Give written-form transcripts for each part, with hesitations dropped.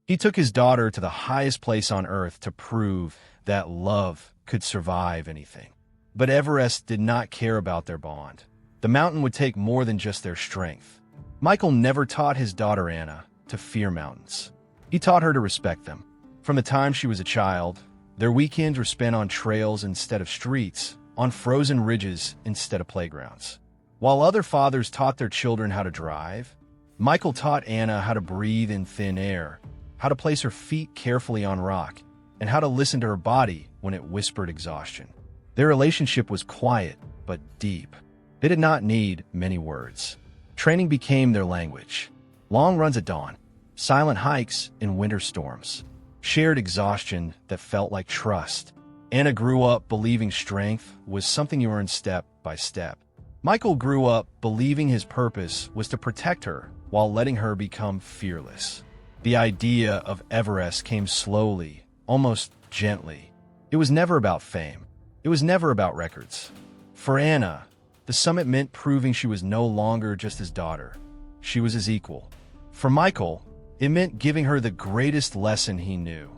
He took his daughter to the highest place on Earth to prove that love could survive anything. But Everest did not care about their bond. The mountain would take more than just their strength. Michael never taught his daughter Anna to fear mountains. He taught her to respect them. From the time she was a child, their weekends were spent on trails instead of streets, on frozen ridges instead of playgrounds. While other fathers taught their children how to drive, Michael taught Anna how to breathe in thin air, how to place her feet carefully on rock, and how to listen to her body when it whispered exhaustion. Their relationship was quiet but deep. They did not need many words. Training became their language. Long runs at dawn, silent hikes in winter storms, shared exhaustion that felt like trust. Anna grew up believing strength was something you earned step by step. Michael grew up believing his purpose was to protect her while letting her become fearless. The idea of Everest came slowly, almost gently. It was never about fame. It was never about records. For Anna, the summit meant proving she was no longer just his daughter. She was his equal. For Michael, it meant giving her the greatest lesson he knew,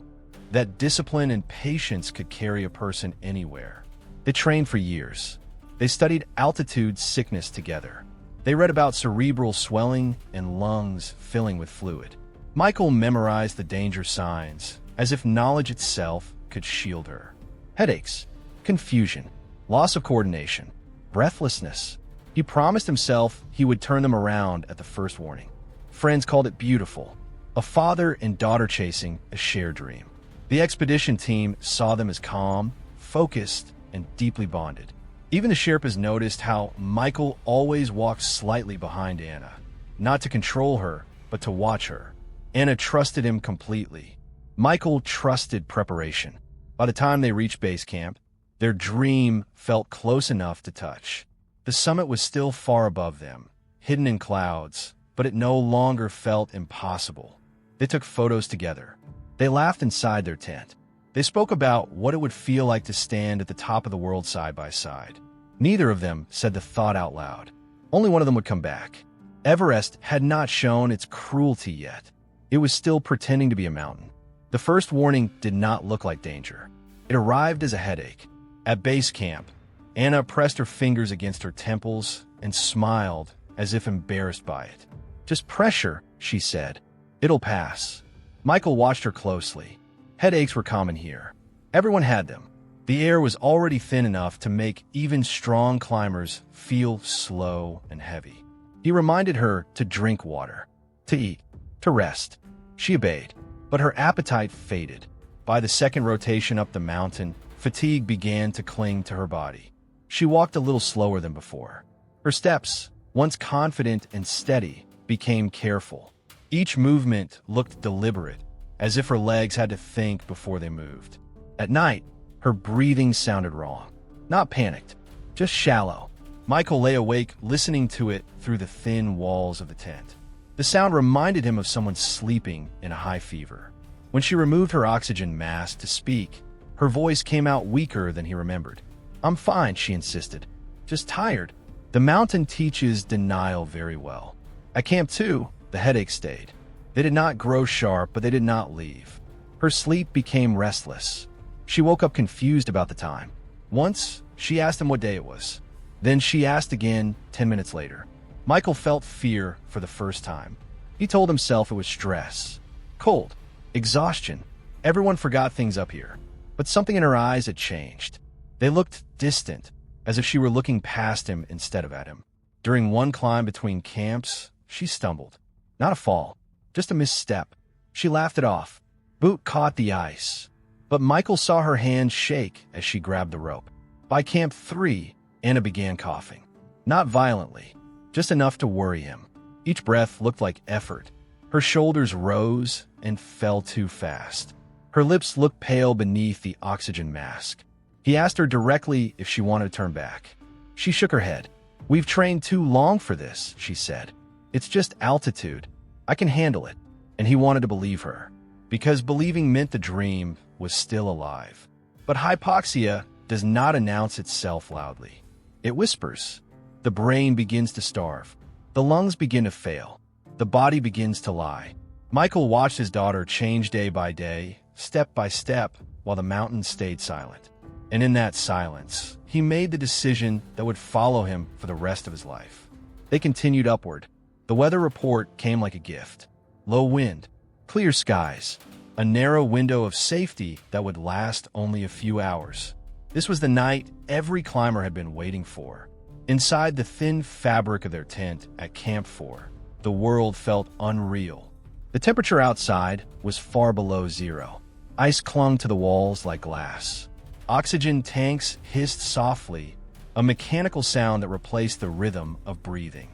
that discipline and patience could carry a person anywhere. They trained for years. They studied altitude sickness together. They read about cerebral swelling and lungs filling with fluid. Michael memorized the danger signs, as if knowledge itself could shield her. Headaches, confusion, loss of coordination, breathlessness. He promised himself he would turn them around at the first warning. Friends called it beautiful, a father and daughter chasing a shared dream. The expedition team saw them as calm, focused, and deeply bonded. Even the Sherpas noticed how Michael always walked slightly behind Anna, not to control her, but to watch her. Anna trusted him completely. Michael trusted preparation. By the time they reached base camp, their dream felt close enough to touch. The summit was still far above them, hidden in clouds, but it no longer felt impossible. They took photos together. They laughed inside their tent. They spoke about what it would feel like to stand at the top of the world side by side. Neither of them said the thought out loud. Only one of them would come back. Everest had not shown its cruelty yet. It was still pretending to be a mountain. The first warning did not look like danger. It arrived as a headache. At base camp, Anna pressed her fingers against her temples and smiled as if embarrassed by it. "Just pressure," she said. "It'll pass." Michael watched her closely. Headaches were common here. Everyone had them. The air was already thin enough to make even strong climbers feel slow and heavy. He reminded her to drink water, to eat, to rest. She obeyed, but her appetite faded. By the second rotation up the mountain, fatigue began to cling to her body. She walked a little slower than before. Her steps, once confident and steady, became careful. Each movement looked deliberate, as if her legs had to think before they moved. At night, her breathing sounded wrong. Not panicked, just shallow. Michael lay awake listening to it through the thin walls of the tent. The sound reminded him of someone sleeping in a high fever. When she removed her oxygen mask to speak, her voice came out weaker than he remembered. "I'm fine," she insisted. "Just tired." The mountain teaches denial very well. At Camp 2, the headache stayed. They did not grow sharp, but they did not leave. Her sleep became restless. She woke up confused about the time. Once, she asked him what day it was. Then she asked again 10 minutes later. Michael felt fear for the first time. He told himself it was stress, cold, exhaustion. Everyone forgot things up here. But something in her eyes had changed. They looked distant, as if she were looking past him instead of at him. During one climb between camps, she stumbled. Not a fall, just a misstep. She laughed it off. Boot caught the ice. But Michael saw her hand shake as she grabbed the rope. By Camp 3, Anna began coughing. Not violently, just enough to worry him. Each breath looked like effort. Her shoulders rose and fell too fast. Her lips looked pale beneath the oxygen mask. He asked her directly if she wanted to turn back. She shook her head. "We've trained too long for this," she said. "It's just altitude. I can handle it." And he wanted to believe her, because believing meant the dream was still alive. But hypoxia does not announce itself loudly. It whispers. The brain begins to starve. The lungs begin to fail. The body begins to lie. Michael watched his daughter change day by day, step by step, while the mountain stayed silent. And in that silence, he made the decision that would follow him for the rest of his life. They continued upward. The weather report came like a gift. Low wind, clear skies, a narrow window of safety that would last only a few hours. This was the night every climber had been waiting for. Inside the thin fabric of their tent at Camp 4, the world felt unreal. The temperature outside was far below zero. Ice clung to the walls like glass. Oxygen tanks hissed softly, a mechanical sound that replaced the rhythm of breathing.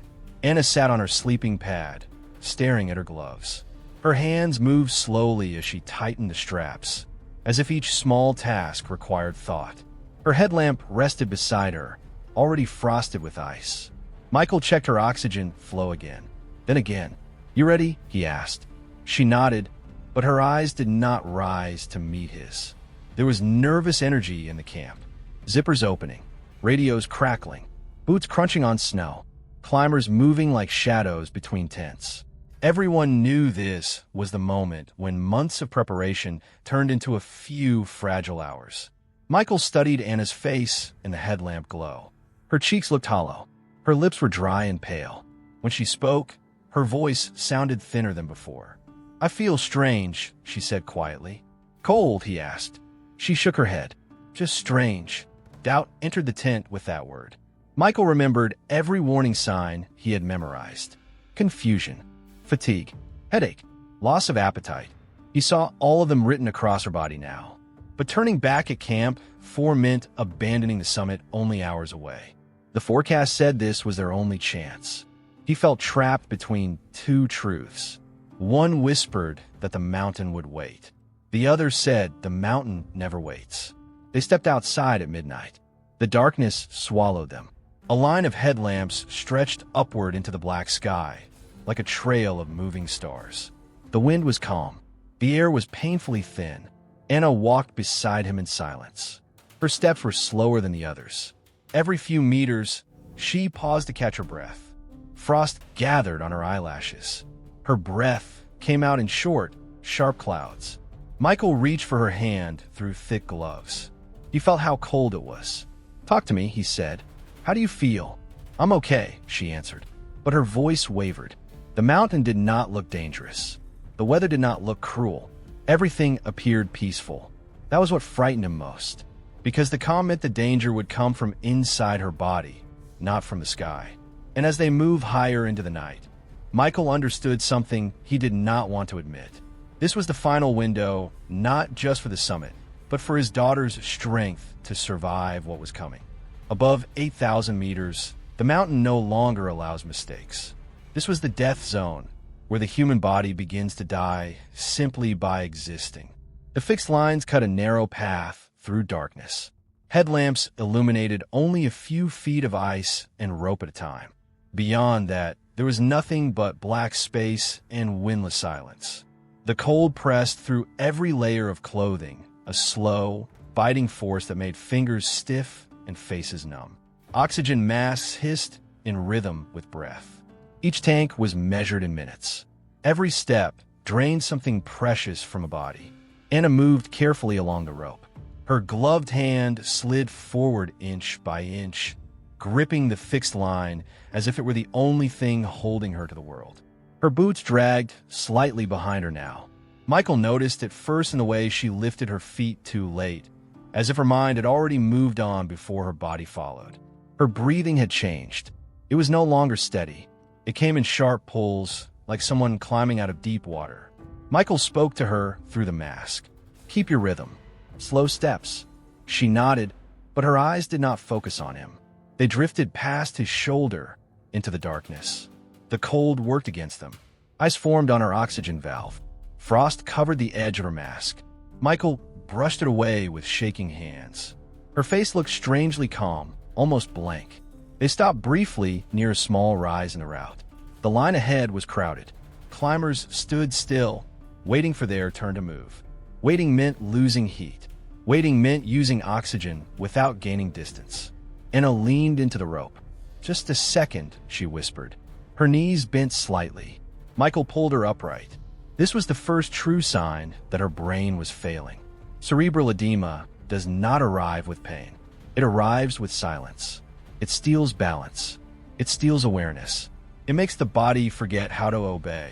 Anna sat on her sleeping pad, staring at her gloves. Her hands moved slowly as she tightened the straps, as if each small task required thought. Her headlamp rested beside her, already frosted with ice. Michael checked her oxygen flow again. Then again. "You ready?" he asked. She nodded, but her eyes did not rise to meet his. There was nervous energy in the camp. Zippers opening, radios crackling, boots crunching on snow, climbers moving like shadows between tents. Everyone knew this was the moment when months of preparation turned into a few fragile hours. Michael studied Anna's face in the headlamp glow. Her cheeks looked hollow. Her lips were dry and pale. When she spoke, her voice sounded thinner than before. "I feel strange," she said quietly. "Cold?" he asked. She shook her head. "Just strange." Doubt entered the tent with that word. Michael remembered every warning sign he had memorized. Confusion, fatigue, headache, loss of appetite. He saw all of them written across her body now. But turning back at Camp 4 meant abandoning the summit only hours away. The forecast said this was their only chance. He felt trapped between two truths. One whispered that the mountain would wait. The other said the mountain never waits. They stepped outside at midnight. The darkness swallowed them. A line of headlamps stretched upward into the black sky, like a trail of moving stars. The wind was calm. The air was painfully thin. Anna walked beside him in silence. Her steps were slower than the others. Every few meters, she paused to catch her breath. Frost gathered on her eyelashes. Her breath came out in short, sharp clouds. Michael reached for her hand through thick gloves. He felt how cold it was. "Talk to me," he said. "How do you feel?" "I'm okay," she answered. But her voice wavered. The mountain did not look dangerous. The weather did not look cruel. Everything appeared peaceful. That was what frightened him most, because the calm meant the danger would come from inside her body, not from the sky. And as they moved higher into the night, Michael understood something he did not want to admit. This was the final window, not just for the summit, but for his daughter's strength to survive what was coming. Above 8,000 meters, the mountain no longer allows mistakes. This was the death zone, where the human body begins to die simply by existing. The fixed lines cut a narrow path through darkness. Headlamps illuminated only a few feet of ice and rope at a time. Beyond that, there was nothing but black space and windless silence. The cold pressed through every layer of clothing, a slow, biting force that made fingers stiff and faces numb. Oxygen masks hissed in rhythm with breath. Each tank was measured in minutes. Every step drained something precious from a body. Anna moved carefully along the rope. Her gloved hand slid forward inch by inch, gripping the fixed line as if it were the only thing holding her to the world. Her boots dragged slightly behind her now. Michael noticed at first in the way she lifted her feet too late, as if her mind had already moved on before her body followed. Her breathing had changed. It was no longer steady. It came in sharp pulls, like someone climbing out of deep water. Michael spoke to her through the mask. "Keep your rhythm. Slow steps." She nodded, but her eyes did not focus on him. They drifted past his shoulder into the darkness. The cold worked against them. Ice formed on her oxygen valve. Frost covered the edge of her mask. Michael brushed it away with shaking hands. Her face looked strangely calm, almost blank. They stopped briefly near a small rise in the route. The line ahead was crowded. Climbers stood still, waiting for their turn to move. Waiting meant losing heat. Waiting meant using oxygen without gaining distance. Anna leaned into the rope. "Just a second," she whispered. Her knees bent slightly. Michael pulled her upright. This was the first true sign that her brain was failing. Cerebral edema does not arrive with pain. It arrives with silence. It steals balance. It steals awareness. It makes the body forget how to obey.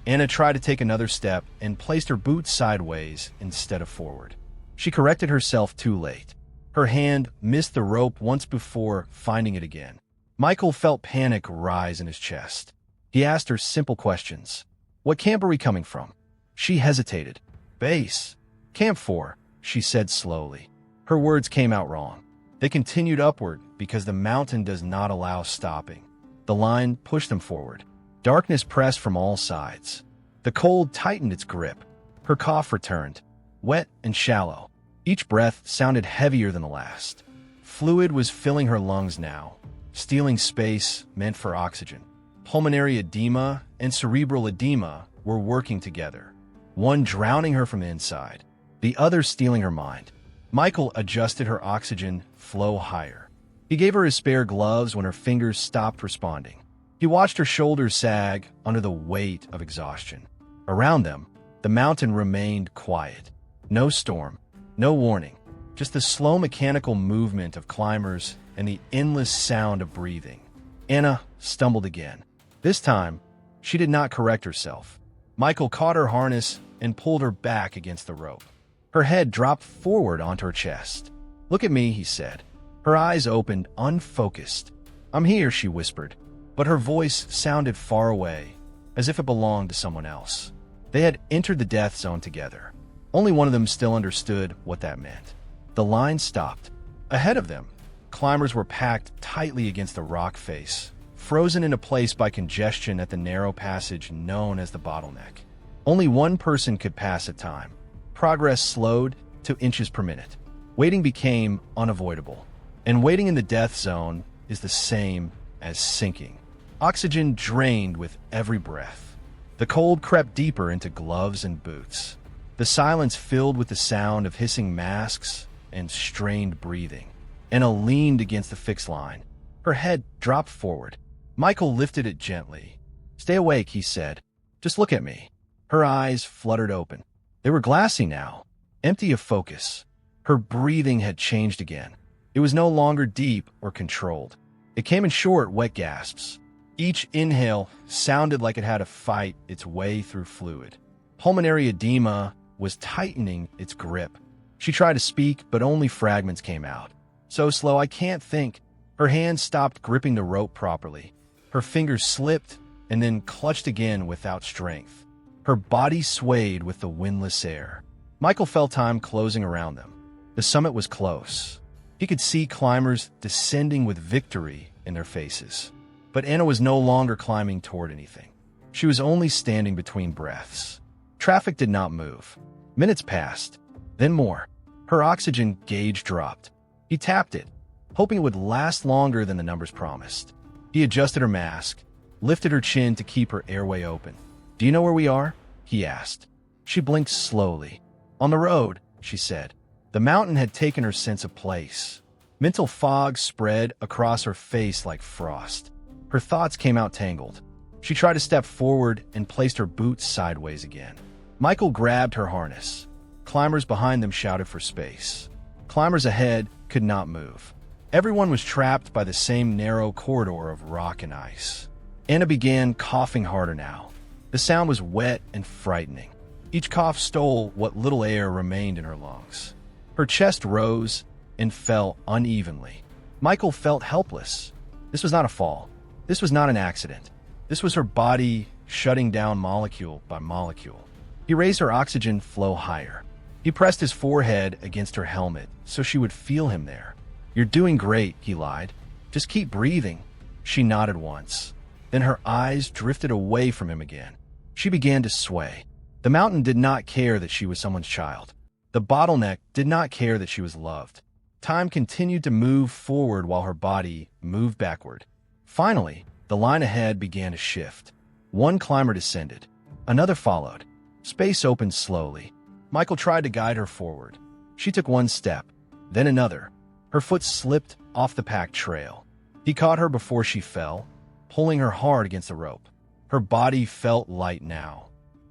Anna tried to take another step and placed her boot sideways instead of forward. She corrected herself too late. Her hand missed the rope once before finding it again. Michael felt panic rise in his chest. He asked her simple questions. What camp are we coming from? She hesitated. Base. Camp 4, she said slowly. Her words came out wrong. They continued upward because the mountain does not allow stopping. The line pushed them forward. Darkness pressed from all sides. The cold tightened its grip. Her cough returned, wet and shallow. Each breath sounded heavier than the last. Fluid was filling her lungs now, stealing space meant for oxygen. Pulmonary edema and cerebral edema were working together, one drowning her from inside, the other stealing her mind. Michael adjusted her oxygen flow higher. He gave her his spare gloves when her fingers stopped responding. He watched her shoulders sag under the weight of exhaustion. Around them, the mountain remained quiet. No storm, no warning, just the slow mechanical movement of climbers and the endless sound of breathing. Anna stumbled again. This time, she did not correct herself. Michael caught her harness and pulled her back against the rope. Her head dropped forward onto her chest. Look at me, he said. Her eyes opened, unfocused. I'm here, she whispered, but her voice sounded far away, as if it belonged to someone else. They had entered the death zone together. Only one of them still understood what that meant. The line stopped. Ahead of them, climbers were packed tightly against the rock face, frozen into place by congestion at the narrow passage known as the bottleneck. Only one person could pass at a time. Progress slowed to inches per minute. Waiting became unavoidable. And waiting in the death zone is the same as sinking. Oxygen drained with every breath. The cold crept deeper into gloves and boots. The silence filled with the sound of hissing masks and strained breathing. Anna leaned against the fixed line. Her head dropped forward. Michael lifted it gently. Stay awake, he said. Just look at me. Her eyes fluttered open. They were glassy now, empty of focus. Her breathing had changed again. It was no longer deep or controlled. It came in short, wet gasps. Each inhale sounded like it had to fight its way through fluid. Pulmonary edema was tightening its grip. She tried to speak, but only fragments came out. So slow, I can't think. Her hands stopped gripping the rope properly. Her fingers slipped and then clutched again without strength. Her body swayed with the windless air. Michael felt time closing around them. The summit was close. He could see climbers descending with victory in their faces. But Anna was no longer climbing toward anything. She was only standing between breaths. Traffic did not move. Minutes passed, then more. Her oxygen gauge dropped. He tapped it, hoping it would last longer than the numbers promised. He adjusted her mask, lifted her chin to keep her airway open. Do you know where we are? He asked. She blinked slowly. On the road, she said. The mountain had taken her sense of place. Mental fog spread across her face like frost. Her thoughts came out tangled. She tried to step forward and placed her boots sideways again. Michael grabbed her harness. Climbers behind them shouted for space. Climbers ahead could not move. Everyone was trapped by the same narrow corridor of rock and ice. Anna began coughing harder now. The sound was wet and frightening. Each cough stole what little air remained in her lungs. Her chest rose and fell unevenly. Michael felt helpless. This was not a fall. This was not an accident. This was her body shutting down molecule by molecule. He raised her oxygen flow higher. He pressed his forehead against her helmet so she would feel him there. You're doing great, he lied. Just keep breathing. She nodded once. Then her eyes drifted away from him again. She began to sway. The mountain did not care that she was someone's child. The bottleneck did not care that she was loved. Time continued to move forward while her body moved backward. Finally, the line ahead began to shift. One climber descended. Another followed. Space opened slowly. Michael tried to guide her forward. She took one step, then another. Her foot slipped off the packed trail. He caught her before she fell, pulling her hard against the rope. Her body felt light now.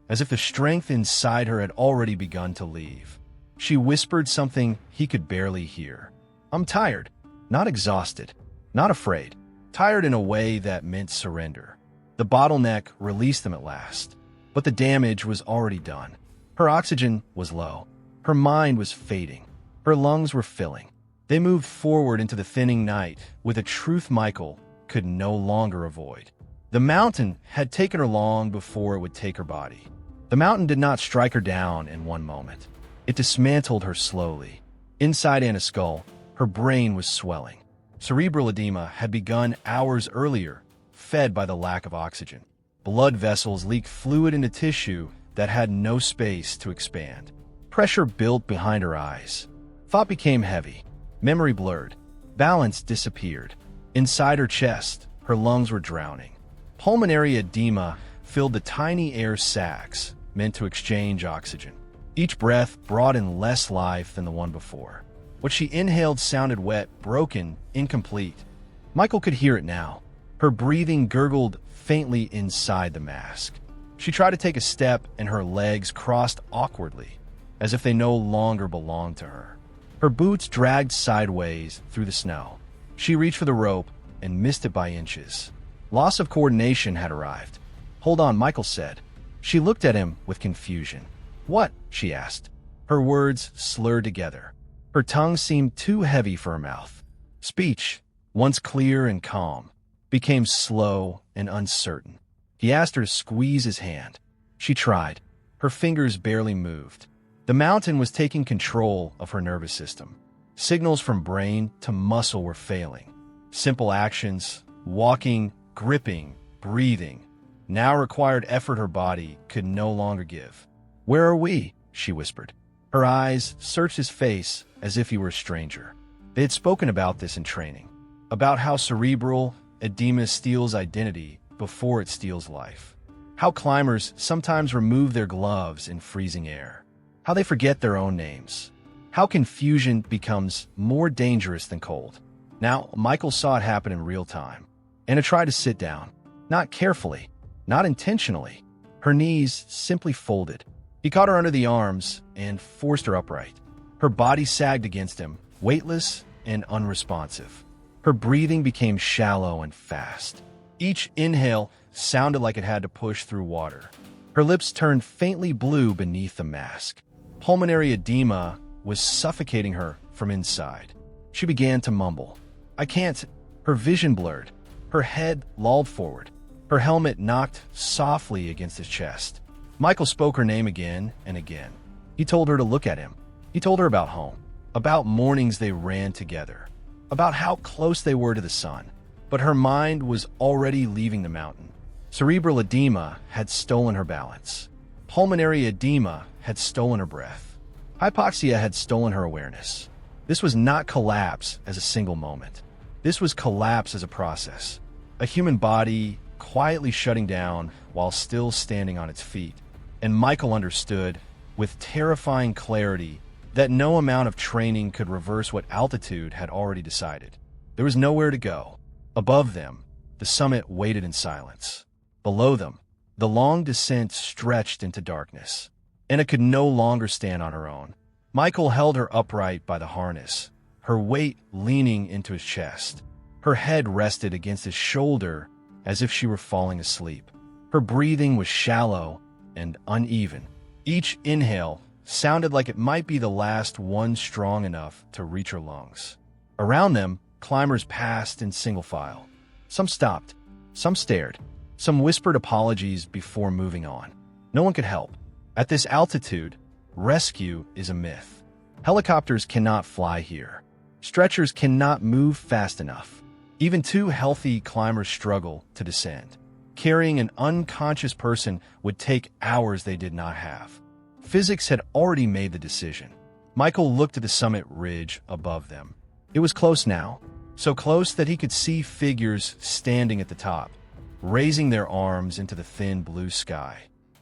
as if the strength inside her had already begun to leave. She whispered something he could barely hear. "I'm tired, not exhausted, not afraid. Tired in a way that meant surrender." The bottleneck released them at last, but the damage was already done. Her oxygen was low. Her mind was fading. Her lungs were filling. They moved forward into the thinning night with a truth Michael could no longer avoid. The mountain had taken her long before it would take her body. The mountain did not strike her down in one moment. It dismantled her slowly. Inside Anna's skull, her brain was swelling. Cerebral edema had begun hours earlier, fed by the lack of oxygen. Blood vessels leaked fluid into tissue that had no space to expand. Pressure built behind her eyes. Thought became heavy. Memory blurred. Balance disappeared. Inside her chest, her lungs were drowning. Pulmonary edema filled the tiny air sacs meant to exchange oxygen. Each breath brought in less life than the one before. What she inhaled sounded wet, broken, incomplete. Michael could hear it now. Her breathing gurgled faintly inside the mask. She tried to take a step, and her legs crossed awkwardly, as if they no longer belonged to her. Her boots dragged sideways through the snow. She reached for the rope and missed it by inches. Loss of coordination had arrived. "Hold on," Michael said. She looked at him with confusion. "What?" she asked. Her words slurred together. Her tongue seemed too heavy for her mouth. Speech, once clear and calm, became slow and uncertain. He asked her to squeeze his hand. She tried. Her fingers barely moved. The mountain was taking control of her nervous system. Signals from brain to muscle were failing. Simple actions, walking, gripping, breathing, now required effort her body could no longer give. "Where are we?" she whispered. Her eyes searched his face as if he were a stranger. They had spoken about this in training, about how cerebral edema steals identity before it steals life, how climbers sometimes remove their gloves in freezing air, how they forget their own names, how confusion becomes more dangerous than cold. Now, Michael saw it happen in real time. Anna tried to sit down, not carefully, not intentionally. Her knees simply folded. He caught her under the arms and forced her upright. Her body sagged against him, weightless and unresponsive. Her breathing became shallow and fast. Each inhale sounded like it had to push through water. Her lips turned faintly blue beneath the mask. Pulmonary edema was suffocating her from inside. She began to mumble. "I can't." Her vision blurred. Her head lolled forward. Her helmet knocked softly against his chest. Michael spoke her name again and again. He told her to look at him. He told her about home, about mornings they ran together, about how close they were to the sun. But her mind was already leaving the mountain. Cerebral edema had stolen her balance. Pulmonary edema had stolen her breath. Hypoxia had stolen her awareness. This was not collapse as a single moment. This was collapse as a process. A human body quietly shutting down while still standing on its feet. And Michael understood, with terrifying clarity, that no amount of training could reverse what altitude had already decided. There was nowhere to go. Above them, the summit waited in silence. Below them, the long descent stretched into darkness. Anna could no longer stand on her own. Michael held her upright by the harness, her weight leaning into his chest. Her head rested against his shoulder as if she were falling asleep. Her breathing was shallow and uneven. Each inhale sounded like it might be the last one strong enough to reach her lungs. Around them, climbers passed in single file. Some stopped, some stared, some whispered apologies before moving on. No one could help. At this altitude, rescue is a myth. Helicopters cannot fly here. Stretchers cannot move fast enough. Even two healthy climbers struggle to descend. Carrying an unconscious person would take hours they did not have. Physics had already made the decision. Michael looked at the summit ridge above them. It was close now, so close that he could see figures standing at the top, raising their arms into the thin blue sky.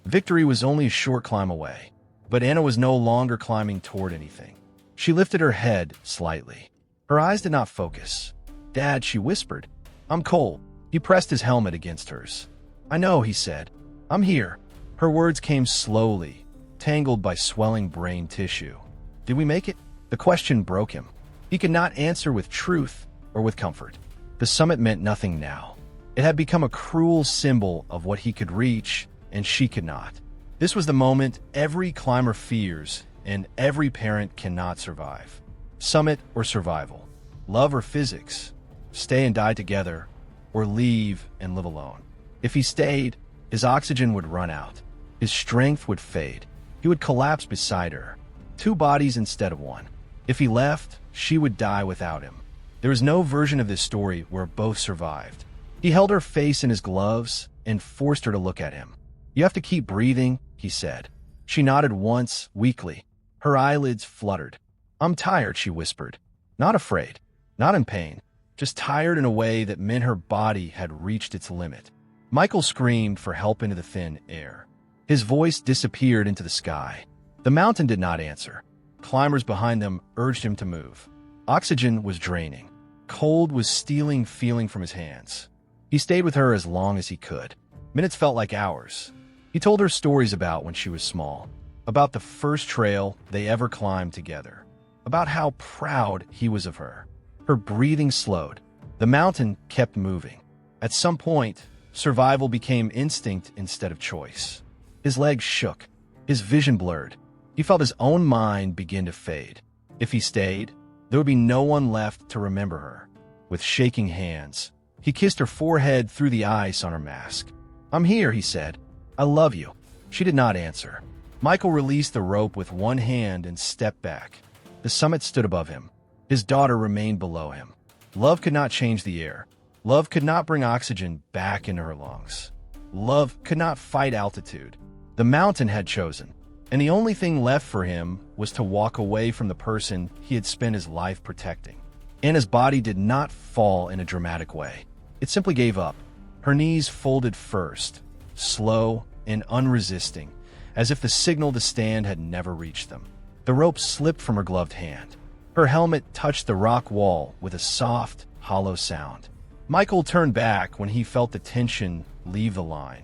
Victory was only a short climb away, but Anna was no longer climbing toward anything. She lifted her head slightly. Her eyes did not focus. "Dad," she whispered. "I'm cold." He pressed his helmet against hers. "I know," he said. "I'm here." Her Her words came slowly, tangled by swelling brain tissue. Did we make it? The question broke him. He could not answer with truth or with comfort. The summit meant nothing now. It had become a cruel symbol of what he could reach and she could not. This was the moment every climber fears and every parent cannot survive. Summit or survival, love or physics, stay and die together, or leave and live alone. If he stayed, his oxygen would run out. His strength would fade. He would collapse beside her. Two bodies instead of one. If he left, she would die without him. There is no version of this story where both survived. He held her face in his gloves and forced her to look at him. You have to keep breathing, he said. She nodded once, weakly. Her eyelids fluttered. I'm tired, she whispered. Not afraid, not in pain, just tired in a way that meant her body had reached its limit. Michael screamed for help into the thin air. His voice disappeared into the sky. The mountain did not answer. Climbers behind them urged him to move. Oxygen was draining. Cold was stealing feeling from his hands. He stayed with her as long as he could. Minutes felt like hours. He told her stories about when she was small, about the first trail they ever climbed together, about how proud he was of her. Her breathing slowed. The mountain kept moving. At some point, survival became instinct instead of choice. His legs shook. His vision blurred. He felt his own mind begin to fade. If he stayed, there would be no one left to remember her. With shaking hands, he kissed her forehead through the ice on her mask. I'm here, he said. I love you. She did not answer. Michael released the rope with one hand and stepped back. The summit stood above him. His daughter remained below him. Love could not change the air. Love could not bring oxygen back into her lungs. Love could not fight altitude. The mountain had chosen, and the only thing left for him was to walk away from the person he had spent his life protecting. Anna's body did not fall in a dramatic way. It simply gave up. Her knees folded first, slow and unresisting, as if the signal to stand had never reached them. The rope slipped from her gloved hand. Her helmet touched the rock wall with a soft, hollow sound. Michael turned back when he felt the tension leave the line.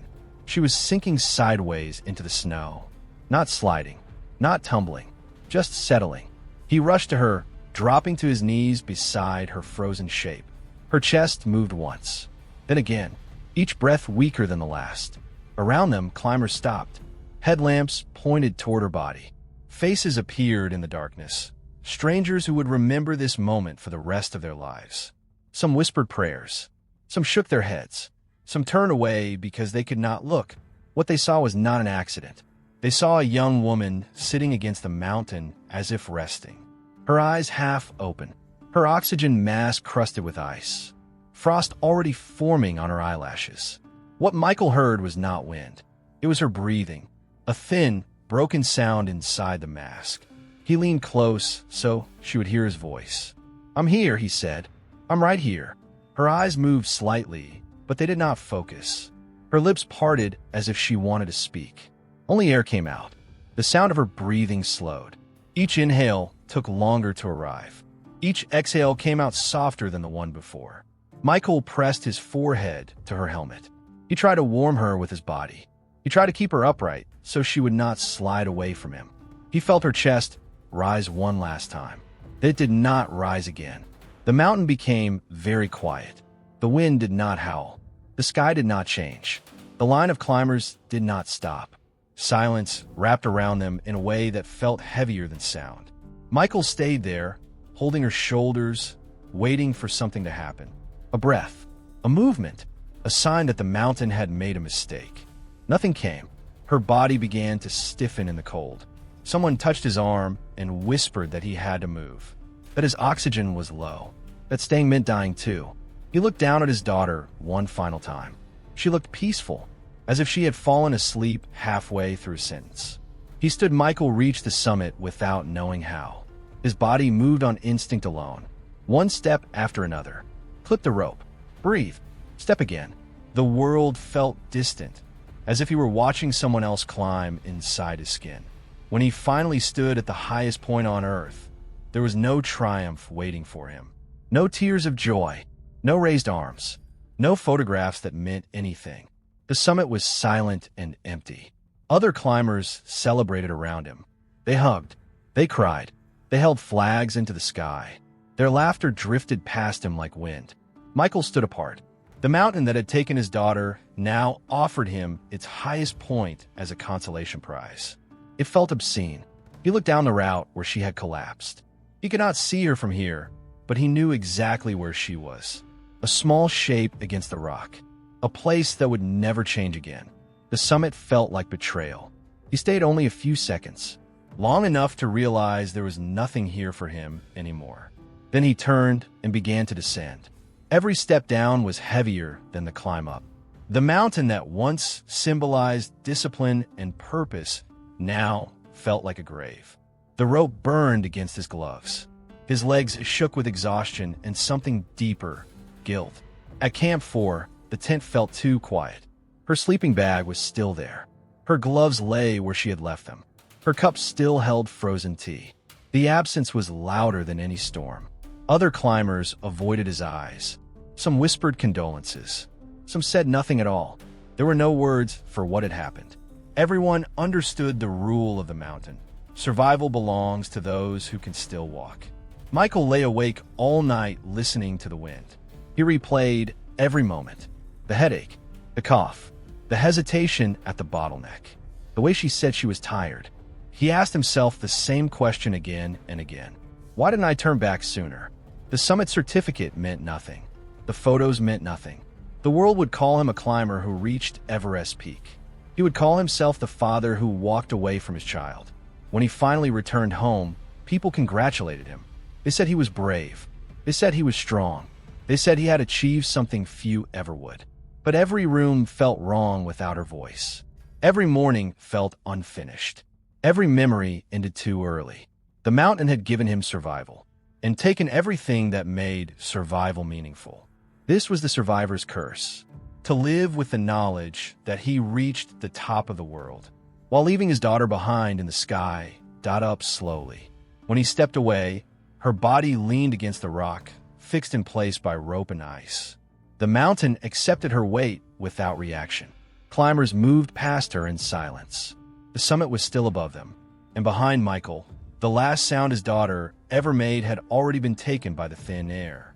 She was sinking sideways into the snow. Not sliding, not tumbling, just settling. He rushed to her, dropping to his knees beside her frozen shape. Her chest moved once, then again, each breath weaker than the last. Around them, climbers stopped. Headlamps pointed toward her body. Faces appeared in the darkness. Strangers who would remember this moment for the rest of their lives. Some whispered prayers. Some shook their heads. Some turned away because they could not look. What they saw was not an accident. They saw a young woman sitting against the mountain as if resting. Her eyes half open. Her oxygen mask crusted with ice. Frost already forming on her eyelashes. What Michael heard was not wind. It was her breathing. A thin, broken sound inside the mask. He leaned close so she would hear his voice. I'm here, he said. I'm right here. Her eyes moved slightly, but they did not focus. Her lips parted as if she wanted to speak. Only air came out. The sound of her breathing slowed. Each inhale took longer to arrive. Each exhale came out softer than the one before. Michael pressed his forehead to her helmet. He tried to warm her with his body. He tried to keep her upright so she would not slide away from him. He felt her chest rise one last time. It did not rise again. The mountain became very quiet. The wind did not howl. The sky did not change. The line of climbers did not stop. Silence wrapped around them in a way that felt heavier than sound. Michael stayed there, holding her shoulders, waiting for something to happen. A breath, a movement, a sign that the mountain had made a mistake. Nothing came. Her body began to stiffen in the cold. Someone touched his arm and whispered that he had to move, that his oxygen was low, that staying meant dying too. He looked down at his daughter one final time. She looked peaceful, as if she had fallen asleep halfway through a sentence. He stood. Michael reached the summit without knowing how. His body moved on instinct alone. One step after another. Clip the rope. Breathe. Step again. The world felt distant, as if he were watching someone else climb inside his skin. When he finally stood at the highest point on earth, there was no triumph waiting for him. No tears of joy. No raised arms. No photographs that meant anything. The summit was silent and empty. Other climbers celebrated around him. They hugged. They cried. They held flags into the sky. Their laughter drifted past him like wind. Michael stood apart. The mountain that had taken his daughter now offered him its highest point as a consolation prize. It felt obscene. He looked down the route where she had collapsed. He could not see her from here, but he knew exactly where she was. A small shape against the rock. A place that would never change again. The summit felt like betrayal. He stayed only a few seconds, long enough to realize there was nothing here for him anymore. Then he turned and began to descend. Every step down was heavier than the climb up. The mountain that once symbolized discipline and purpose now felt like a grave. The rope burned against his gloves. His legs shook with exhaustion and something deeper, guilt. At Camp 4, the tent felt too quiet. Her sleeping bag was still there. Her gloves lay where she had left them. Her cup still held frozen tea. The absence was louder than any storm. Other climbers avoided his eyes. Some whispered condolences. Some said nothing at all. There were no words for what had happened. Everyone understood the rule of the mountain. Survival belongs to those who can still walk. Michael lay awake all night listening to the wind. He replayed every moment. The headache, the cough, the hesitation at the bottleneck, the way she said she was tired. He asked himself the same question again and again. Why didn't I turn back sooner? The summit certificate meant nothing. The photos meant nothing. The world would call him a climber who reached Everest peak. He would call himself the father who walked away from his child. When he finally returned home, people congratulated him. They said he was brave. They said he was strong. They said he had achieved something few ever would. But every room felt wrong without her voice. Every morning felt unfinished. Every memory ended too early. The mountain had given him survival, and taken everything that made survival meaningful. This was the survivor's curse, to live with the knowledge that he reached the top of the world, while leaving his daughter behind in the sky, dot up slowly. When he stepped away, her body leaned against the rock, fixed in place by rope and ice. The mountain accepted her weight without reaction. Climbers moved past her in silence. The summit was still above them, and behind Michael, the last sound his daughter ever made had already been taken by the thin air.